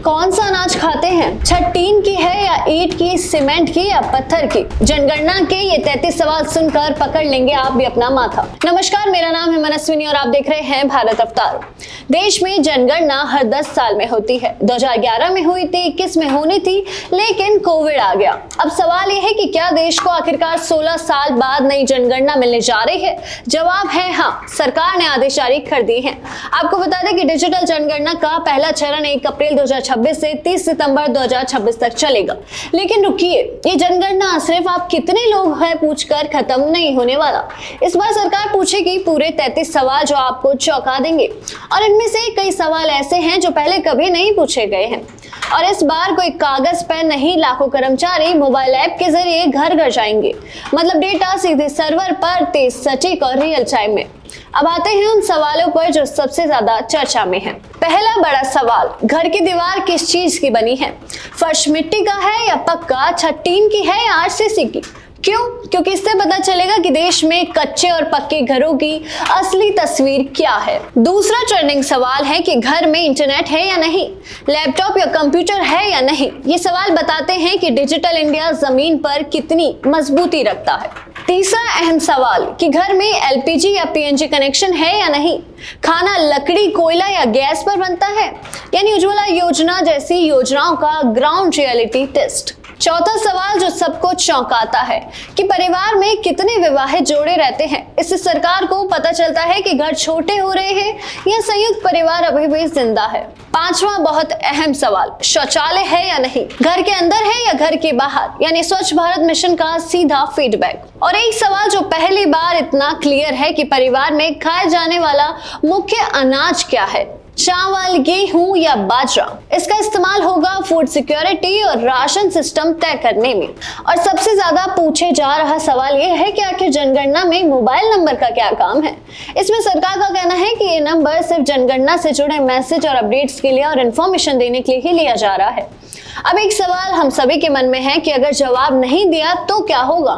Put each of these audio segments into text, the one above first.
कौन सा अनाज खाते हैं? छत टीन की है या ईंट की, सीमेंट की या पत्थर की? जनगणना के ये 33 सवाल सुनकर पकड़ लेंगे आप भी अपना माथा। नमस्कार, मेरा नाम है मनस्विनी और आप देख रहे हैं भारत अवतार। देश में जनगणना हर 10 साल में होती है। 2011 में हुई थी, 21 में होनी थी, लेकिन कोविड आ गया। अब सवाल यह है कि क्या देश को आखिरकार 16 साल बाद नई जनगणना मिलने जा रही है? जवाब है हाँ, सरकार ने आदेश जारी कर दिए हैं। आपको बता दें कि डिजिटल जनगणना का पहला चरण 1 अप्रैल 2026 से 30 सितंबर 2026 तक चलेगा। लेकिन रुकिए, ये जनगणना सिर्फ आप कितने लोग हैं पूछकर खत्म नहीं होने वाला। इस बार सरकार पूछेगी पूरे 33 सवाल जो आपको चौंका देंगे, और इनमें से कई सवाल ऐसे हैं जो पहले कभी नहीं पूछे गए हैं। और इस बार कोई कागज पेन नहीं, लाखों कर्मचारी मोबाइल ऐप के जरिए घर घर जाएंगे। मतलब डेटा सीधे सर्वर पर, तेज, सटीक और रियल टाइम में। अब आते हैं उन सवालों पर जो सबसे ज्यादा चर्चा में है। पहला बड़ा सवाल, घर की दीवार किस चीज की बनी है? फर्श मिट्टी का है या पक्का? छत टीन की है या आरसीसी की? क्यों? क्योंकि इससे पता चलेगा कि देश में कच्चे और पक्के घरों की असली तस्वीर क्या है। दूसरा ट्रेंडिंग सवाल है कि घर में इंटरनेट है या नहीं, लैपटॉप या कंप्यूटर है या नहीं। ये सवाल बताते हैं कि डिजिटल इंडिया जमीन पर कितनी मजबूती रखता है। तीसरा अहम सवाल कि घर में एलपीजी या पीएनजी कनेक्शन है या नहीं, खाना लकड़ी, कोयला या गैस पर बनता है, यानी उज्ज्वला योजना जैसी योजनाओं का ग्राउंड रियलिटी टेस्ट। चौथा सवाल जो सबको चौंकाता है कि परिवार में कितने विवाहित जोड़े रहते हैं। इससे सरकार को पता चलता है कि घर छोटे हो रहे हैं या संयुक्त परिवार अभी भी जिंदा है। पांचवा बहुत अहम सवाल, शौचालय है या नहीं, घर के अंदर है या घर के बाहर, यानी स्वच्छ भारत मिशन का सीधा फीडबैक। और एक सवाल जो पहली बार इतना क्लियर है कि परिवार में खाए जाने वाला मुख्य अनाज क्या है, चावल, गेहूं या बाजरा। इसका इस्तेमाल होगा फूड सिक्योरिटी और राशन सिस्टम तय करने में। और सबसे ज्यादा पूछे जा रहा सवाल यह है कि आखिर जनगणना में मोबाइल नंबर का क्या काम है। इसमें सरकार का कहना है कि ये नंबर सिर्फ जनगणना से जुड़े मैसेज और अपडेट्स के लिए और इन्फॉर्मेशन देने के लिए ही लिया जा रहा है। अब एक सवाल हम सभी के मन में है कि अगर जवाब नहीं दिया तो क्या होगा?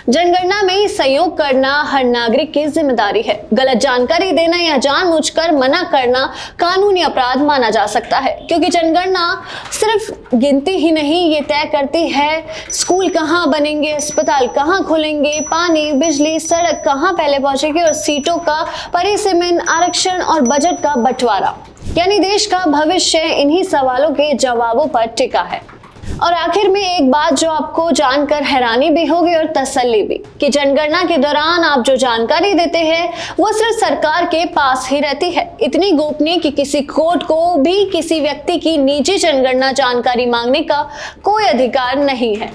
जनगणना में सहयोग करना हर नागरिक की जिम्मेदारी है। गलत जानकारी देना या जानबूझकर मना करना कानूनी अपराध माना जा सकता है, क्योंकि जनगणना सिर्फ गिनती ही नहीं, ये तय करती है स्कूल कहाँ बनेंगे, अस्पताल कहाँ खुलेंगे, पानी, बिजली, सड़क कहाँ पहले पहुंचेगी और सीटों का परिसीमन, आरक्षण और बजट का बंटवारा। यानी देश का भविष्य इन्हीं सवालों के जवाबों पर टिका है। और आखिर में एक बात जो आपको जानकर हैरानी भी होगी और तसल्ली भी, कि जनगणना के दौरान आप जो जानकारी देते हैं वो सिर्फ सरकार के पास ही रहती है। इतनी गोपनीय कि किसी कोर्ट को भी किसी व्यक्ति की निजी जनगणना जानकारी मांगने का कोई अधिकार नहीं है।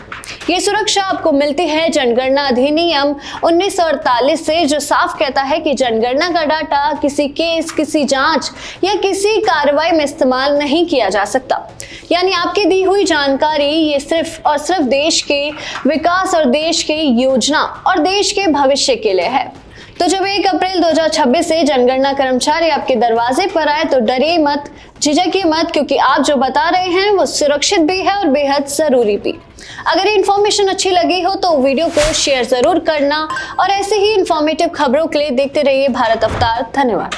ये सुरक्षा आपको मिलती है जनगणना अधिनियम 1948 से, जो साफ कहता है कि जनगणना का डाटा किसी केस, किसी जांच या किसी कार्रवाई में इस्तेमाल नहीं किया जा सकता। यानी आपकी दी हुई जानकारी ये सिर्फ और सिर्फ देश के विकास और देश की योजना और देश के भविष्य के लिए है। तो जब 1 अप्रैल 2026 से जनगणना कर्मचारी आपके दरवाजे पर आए तो डरिए मत, झिझकिए मत, क्योंकि आप जो बता रहे हैं वो सुरक्षित भी है और बेहद जरूरी भी। अगर ये इन्फॉर्मेशन अच्छी लगी हो तो वीडियो को शेयर जरूर करना, और ऐसे ही इंफॉर्मेटिव खबरों के लिए देखते रहिए भारत अवतार। धन्यवाद।